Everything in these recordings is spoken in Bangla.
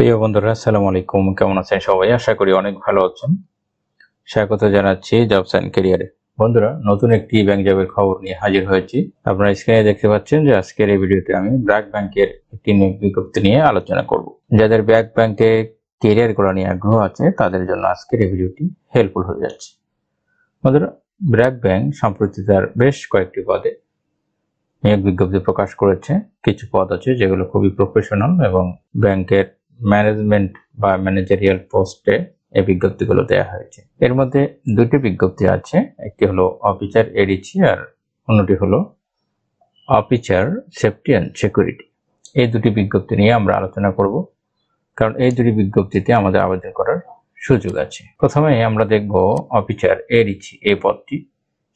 প্রিয় বন্ধুরা, আসসালামু আলাইকুম। কেমন আছেন সবাই? আশা করি অনেক ভালো আছেন। স্বাগত জানাচ্ছি জবস অ্যান্ড ক্যারিয়ারে। বন্ধুরা, নতুন একটি ব্যাংক জবের খবর নিয়ে হাজির হয়েছি। আপনারা স্ক্রিনে দেখতে পাচ্ছেন যে আজকের এই ভিডিওতে আমি ব্র্যাক ব্যাংকের একটি নিয়োগ বিজ্ঞপ্তি নিয়ে আলোচনা করব। যাদের ব্র্যাক ব্যাংকে ক্যারিয়ার করা নিয়ে আগ্রহ আছে তাদের জন্য আজকের এই ভিডিওটি হেল্পফুল হয়ে যাচ্ছে। বন্ধুরা, ব্র্যাক ব্যাংক সম্প্রতি তার বেশ কয়েকটি পদে নিয়োগ বিজ্ঞপ্তি প্রকাশ করেছে। কিছু পদ আছে যেগুলো খুবই প্রফেশনাল এবং ব্যাংকের ম্যানেজমেন্ট বা ম্যানেজারিয়াল পোস্টে এই বিজ্ঞপ্তিগুলো দেওয়া হয়েছে। এর মধ্যে দুটি বিজ্ঞপ্তি আছে, একটি হলো অফিসার এডিসি আর অন্যটি হলো অফিসার সেফটি অ্যান্ড সিকিউরিটি। এই দুটি বিজ্ঞপ্তি নিয়ে আমরা আলোচনা করব, কারণ এই দুটি বিজ্ঞপ্তিতে আমাদের আবেদন করার সুযোগ আছে। প্রথমে আমরা দেখব অফিসার এডিসি এই পদটি,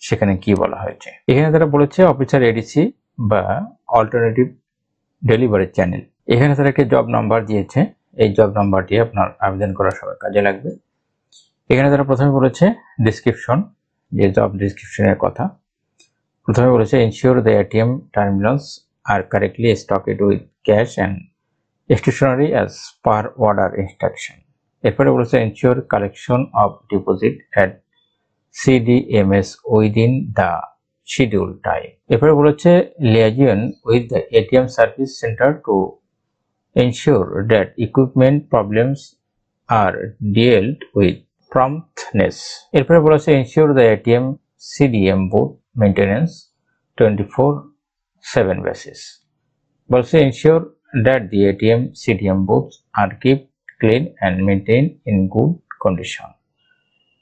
সেখানে কি বলা হয়েছে। এখানে তারা বলেছে অফিসার এডিসি বা অল্টারনেটিভ ডেলিভারি চ্যানেল। এখানে তারা একটি জব নাম্বার দিয়েছে, এই জব নাম্বারটি আপনার আবেদন করার সময় কাজে লাগবে। এখানে তারা প্রথমে বলেছে ডিসক্রিপশন, যে জব ডিসক্রিপশনের কথা। প্রথমে বলেছে ensure the ATM terminals are correctly stocked with cash and stationery as per order instruction. এরপরে বলেছে ensure collection of deposit at CDMS within the scheduled time. এরপরে বলেছে liaison with the ATM service center to ensure that equipment problems are dealt with promptness. এরপরে বলেছে ensure the ATM CDM booth maintenance 24/7 basis. বলেছে ensure that the ATM CDM booths are kept clean and maintained in good condition.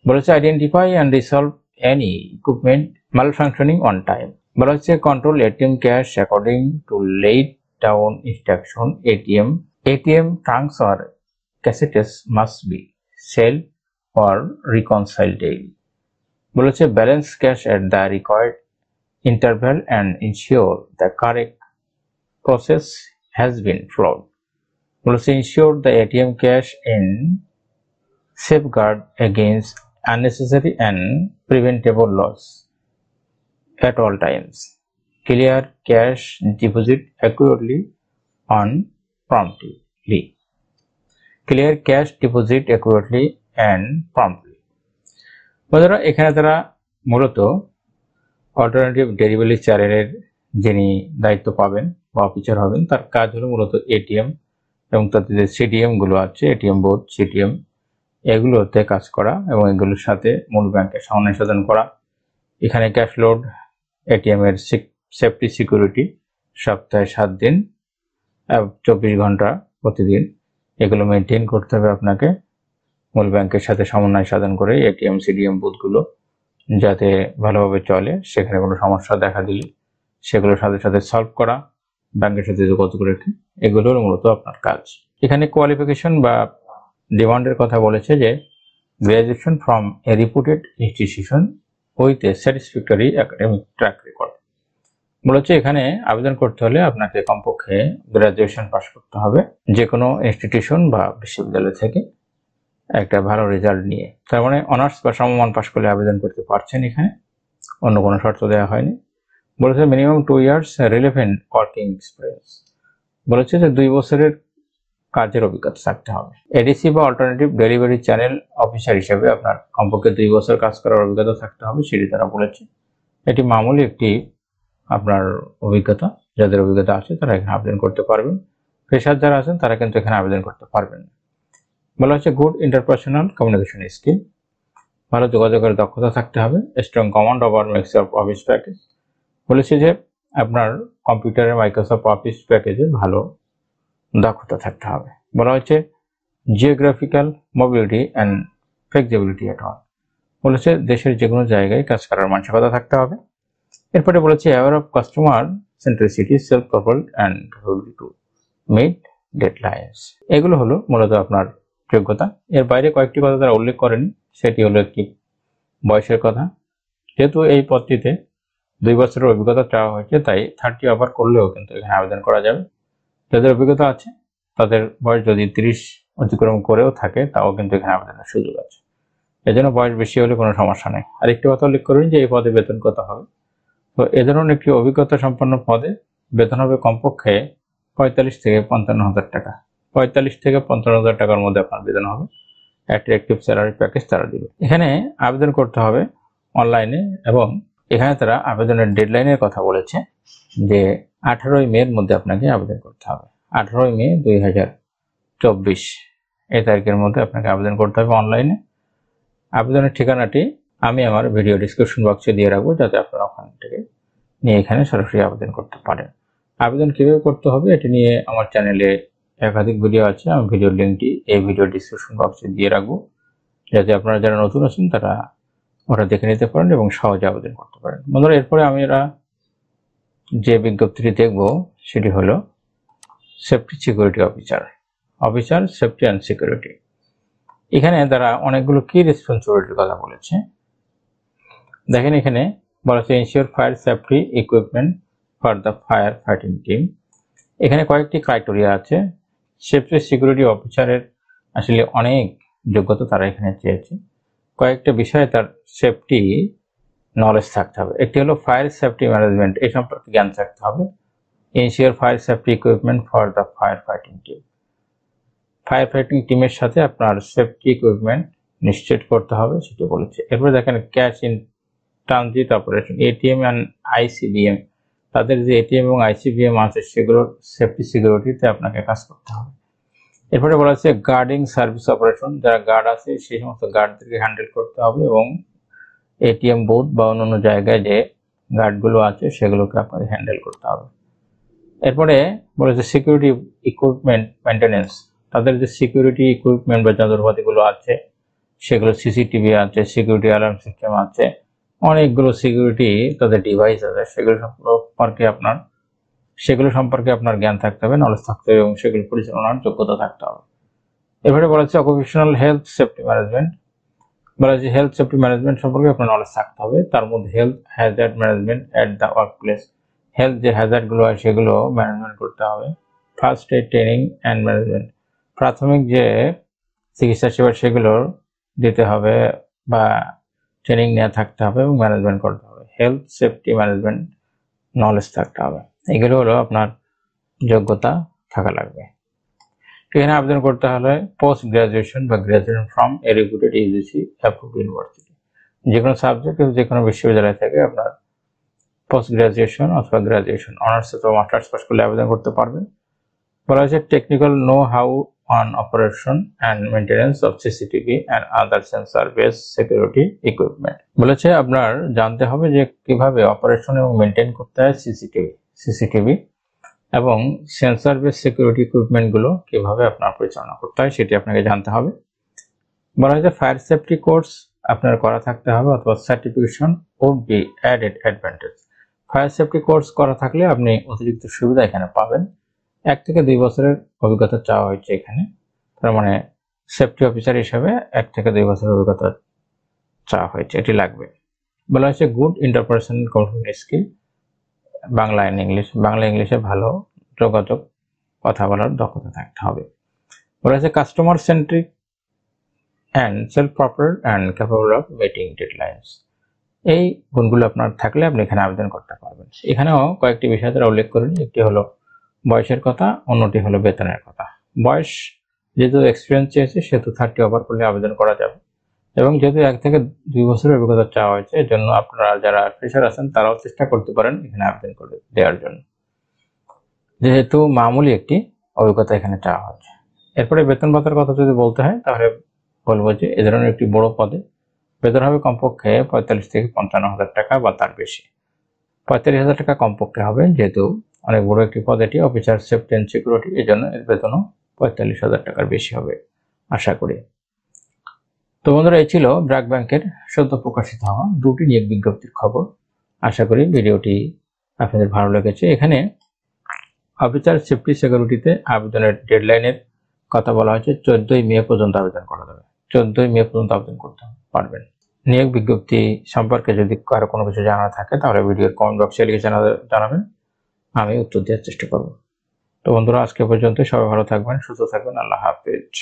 বলেছে identify and resolve any equipment malfunctioning on time. বলা হচ্ছে control ATM cash according to laid down instruction. ATM trunks or cassettes must be seal or reconcile daily. বলেছে balance cash at the required interval and ensure the correct process has been followed. বলেছে ensure the ATM cash in safeguard against unnecessary and preventable loss at all times. Clear cash deposit accurately on promptly. Clear cash deposit accurately and promptly. বন্ধুরা, এখানে তারা মূলত অল্টারনেটিভ ডেলিভারি চ্যানেলের যিনি দায়িত্ব পাবেন বা অফিসার হবেন, তার কাজ হলো মূলত এটিএম এবং তাদের যে সিডিএম গুলো আছে, এটিএম বোর্ড, সিটিএম, এগুলোতে কাজ করা এবং এগুলোর সাথে মূল ব্যাংকের সমন্বয় সাধন করা। এখানে ক্যাশ লোড, এটিএম এর সেফটি সিকিউরিটি সপ্তাহে 7 দিন 24 ঘন্টা প্রতিদিন এগুলো মেনটেন করতে হবে আপনাকে মূল ব্যাংকের সাথে সমন্বয় সাধন করে। এটিএম সিডিএম বুথগুলো যাতে ভালোভাবে চলে, সেখানে কোনো সমস্যা দেখা দিলে সেগুলোর সাথে সাথে সলভ করা, ব্যাংকের সাথে যোগাযোগ রেখে, এগুলোর মূলত আপনার কাজ। এখানে কোয়ালিফিকেশন বা ডিমান্ডের কথা বলেছে যে graduation from a reputed institution with a satisfactory academic track record. বলেছে এখানে আবেদন করতে হলে আপনাকে কমপক্ষে গ্রাজুয়েশন পাস করতে হবে যে কোনো ইনস্টিটিউশন বা বিশ্ববিদ্যালয় থেকে একটা ভালো রেজাল্ট নিয়ে। তার মানে অনার্স বা সমমান পাস করলে আবেদন করতে পারছেন, এখানে অন্য কোনো শর্ত দেওয়া হয়নি। বলেছে minimum 2 years relevant working experience. বলেছে যে 2 বছরের কাজের অভিজ্ঞতা থাকতে হবে। এডিসি বা অল্টারনেটিভ ডেলিভারি চ্যানেল অফিসার হিসেবে আপনার কমপক্ষে 2 বছর কাজ করার অভিজ্ঞতা থাকতে হবে, সেটি তারা বলেছে। এটি মামুলি একটি আপনার অভিজ্ঞতা, যাদের অভিজ্ঞতা আছে তারা এখানে আবেদন করতে পারবেন। ফ্রেশার যারা আছেন তারা কিন্তু এখানে আবেদন করতে পারবেন না। বলা হচ্ছে গুড ইন্টারপার্সোনাল কমিউনিকেশন স্কিল, ভালো যোগাযোগের দক্ষতা থাকতে হবে। Strong command over Microsoft office package. বলেছে যে আপনার কম্পিউটারের মাইক্রোসফট অফিস প্যাকেজে ভালো দক্ষতা থাকতে হবে। বলা হচ্ছে geographical mobility and flexibility at all. বলেছে দেশের যে কোনো জায়গায় কাজ করার মানসিকতা থাকতে হবে। এরপরে বলেছে aware of customer centricity, self prepared and capability to meet deadlines. এগুলো হলো মূলত আপনার যোগ্যতা। এর বাইরে কয়েকটি কথা তারা উল্লেখ করেনি, সেটি হলো একটি বয়সের কথা। যেহেতু এই পদটিতে 2 বছরের অভিজ্ঞতা চাওয়া হয়েছে, তাই 30 ওভার করলেও কিন্তু এখানে আবেদন করা যাবে। যাদের অভিজ্ঞতা আছে তাদের বয়স যদি 30 অতিক্রম করেও থাকে তাও কিন্তু এখানে আবেদনের সুযোগ আছে। এজন্য বয়স বেশি হলে কোনো সমস্যা নেই। আরেকটি কথা উল্লেখ করুন যে এই পদে বেতন কত হবে। তো এ ধরনের একটি অভিজ্ঞতা সম্পন্ন পদে বেতন হবে কমপক্ষে 45 থেকে 55 হাজার টাকা 45 থেকে 55,000 টাকার মধ্যে আপনার বেতন হবে। অ্যাট্রাকটিভ স্যালারি প্যাকেজ তারা দিবে। এখানে আবেদন করতে হবে অনলাইনে, এবং এখানে তারা আবেদনের ডেডলাইনের কথা বলেছে যে 18ই মের মধ্যে আপনাকে আবেদন করতে হবে। 18ই মে 2024 এই তারিখের মধ্যে আপনাকে আবেদন করতে হবে অনলাইনে। আবেদনের ঠিকানাটি আমি আমার ভিডিও ডিসক্রিপশন বক্সে দিয়ে রাখবো, যাতে আপনারা ওখান থেকে নিয়ে এখানে সরাসরি আবেদন করতে পারেন। আবেদন কিভাবে করতে হবে এটি নিয়ে আমার চ্যানেলে একাধিক ভিডিও আছে, আমি ভিডিওর লিঙ্কটি এই ভিডিও ডিসক্রিপশন বক্সে দিয়ে রাখবো, যাতে আপনারা যারা নতুন আছেন তারা ওটা দেখে নিতে পারেন এবং সহজে আবেদন করতে পারেন। বন্ধুরা, এরপরে আমরা যে বিজ্ঞপ্তিটি দেখব সেটি হলো safety security officer safety and security. এখানে তারা অনেকগুলো কি রেসপন্সিবিলিটির কথা বলেছে। দেখেন, এখানে বলা হচ্ছে ensure fire safety equipment for the fire fighting team. এখানে কয়েকটি ক্রাইটেরিয়া আছে। সেফটি সিকিউরিটি অফিসারের আসলে অনেক যোগ্যতা তারা এখানে চেয়েছে। কয়েকটা বিষয়ে তার সেফটি নলেজ থাকতে হবে। একটি হলো ফায়ার সেফটি ম্যানেজমেন্ট, এই সম্পর্কে জ্ঞান থাকতে হবে। Ensure fire safety equipment for the fire fighting team, fire fighting টিমের সাথে আপনার সেফটি ইকুইপমেন্ট নিশ্চিত করতে হবে, সেটি বলেছে। এরপরে দেখেন cash in transit operation, ATM and ICBM, তাদের যে এটিএম এবং আইসিবিএম আছে সেগুলোর সেফটি সিকিউরিটিতে আপনাকে কাজ করতে হবে। এরপরে বলা হচ্ছে গার্ডিং সার্ভিস অপারেশন, যারা গার্ড আছে সেই সমস্ত গার্ডদেরকে হ্যান্ডেল করতে হবে, এবং এটিএম বুথ বা অন্যান্য জায়গায় যে গার্ডগুলো আছে সেগুলোকে আপনাকে হ্যান্ডেল করতে হবে। এরপরে বলেছে সিকিউরিটি ইকুইপমেন্ট মেনটেন্যান্স, তাদের যে সিকিউরিটি ইকুইপমেন্ট বা যন্ত্রপাতিগুলো আছে সেগুলো সিসিটিভি আছে, সিকিউরিটি অ্যালার্ম সিস্টেম আছে, অনেকগুলো সিকিউরিটি তাদের ডিভাইস আছে, সেগুলো সম্পর্কে আপনার জ্ঞান থাকতে হবে, নলেজ থাকতে হবে, এবং সেগুলো পরিচালনার যোগ্যতা থাকতে হবে। এবারে বলা হচ্ছে অকুপেশনাল হেলথ সেফটি ম্যানেজমেন্ট, বলা হচ্ছে হেলথ সেফটি ম্যানেজমেন্ট সম্পর্কে আপনার নলেজ থাকতে হবে। তার মধ্যে health Hazard management at the work place, health যে হ্যাজার্ডগুলো হয় সেগুলো ম্যানেজমেন্ট করতে হবে। First aid training and management, প্রাথমিক যে চিকিৎসা সেবা সেগুলো দিতে হবে বা ট্রেনিং নেওয়া থাকতে হবে এবং ম্যানেজমেন্ট করতে হবে। হেলথ সেফটি ম্যানেজমেন্ট নলেজ থাকতে হবে, এগুলো হলো আপনার যোগ্যতা থাকা লাগবে। এখানে আবেদন করতে হলে পোস্ট গ্রাজুয়েশন বা graduation from a রেপুটেড UGC approved university, যে কোনো সাবজেক্ট যে কোনো বিশ্ববিদ্যালয় থেকে আপনার পোস্ট গ্রাজুয়েশন অথবা গ্রাজুয়েশন অনার্স অথবা মাস্টার্স পাস করলে আবেদন করতে পারবেন। বলা হয়েছে technical know how on operation and maintenance of CCTV and other sensor base security equipment, বলেছে আপনার জানতে হবে যে কিভাবে অপারেশন এবং মেনটেন করতে হয় সিসিটিভি এবং সেন্সর বেস সিকিউরিটি ইকুইপমেন্টগুলো কিভাবে আপনার পরিচালনা করতে হয় সেটি আপনাকে জানতে হবে। বলা হয়েছে ফায়ার সেফটি কোর্স আপনার করা থাকতে হবে অথবা certification would be added advantage, fire safety course করা থাকলে আপনি অতিরিক্ত সুবিধা এখানে পাবেন। 1 থেকে 2 বছরের অভিজ্ঞতা চাওয়া হয়েছে এখানে, তার মানে সেফটি অফিসার হিসেবে 1 থেকে 2 বছরের অভিজ্ঞতা চাওয়া হয়েছে, এটি লাগবে। বলা হয়েছে good interpersonal communication skill, Bangla ইংলিশে ভালো যোগাযোগ কথা বলার দক্ষতা থাকতে হবে। বলা হয়েছে customer centric and self proper and capable of meeting deadlines, এই গুণগুলো আপনার থাকলে আপনি এখানে আবেদন করতে পারবেন। এখানেও কয়েকটি বিষয় তারা উল্লেখ করেন, একটি হলো বয়সের কথা, অন্যটি হলো বেতনের কথা। বয়স যেহেতু এক্সপিরিয়েন্স চেয়েছে সেহেতু 30 ওভার করলে আবেদন করা যাবে, এবং যেহেতু 1 থেকে 2 বছরের অভিজ্ঞতা চাওয়া হয়েছে এর জন্য আপনারা যারা ফ্রেশার আছেন তারাও চেষ্টা করতে পারেন এখানে আবেদন করে দেওয়ার জন্য, যেহেতু মামুলি একটি অভিজ্ঞতা এখানে চাওয়া হচ্ছে। এরপরে বেতন ভাতার কথা যদি বলতে হয় তাহলে বলবো যে এ ধরনের একটি বড় পদে বেতন হবে কমপক্ষে 45 থেকে 55,000 টাকা বা তার বেশি। 45,000 টাকা কমপক্ষে হবে, যেহেতু অনেক বড় একটি পদ এটি, অফিসার সেফটি অ্যান্ড সিকিউরিটি, এই জন্য এর বেতনও 45,000 টাকার বেশি হবে আশা করি। তো বন্ধুরা, এই ছিল ব্র্যাক ব্যাংকের সদ্য প্রকাশিত হওয়া 2টি নিয়োগ বিজ্ঞপ্তির খবর। আশা করি ভিডিওটি আপনাদের ভালো লেগেছে। এখানে অফিসার সেফটি সিকিউরিটিতে আবেদনের ডেডলাইনের কথা বলা হয়েছে 14ই মে পর্যন্ত আবেদন করা যাবে, 14ই মে পর্যন্ত আবেদন করতে পারবেন। নিয়োগ বিজ্ঞপ্তি সম্পর্কে যদি কারো কোনো কিছু জানার থাকে তাহলে ভিডিওর কমেন্ট বক্সে লিখে জানাবেন, আমি উত্তর দেওয়ার চেষ্টা করব। তো বন্ধুরা, আজকে পর্যন্ত সবাই ভালো থাকবেন, সুস্থ থাকবেন, আল্লাহ হাফেজ।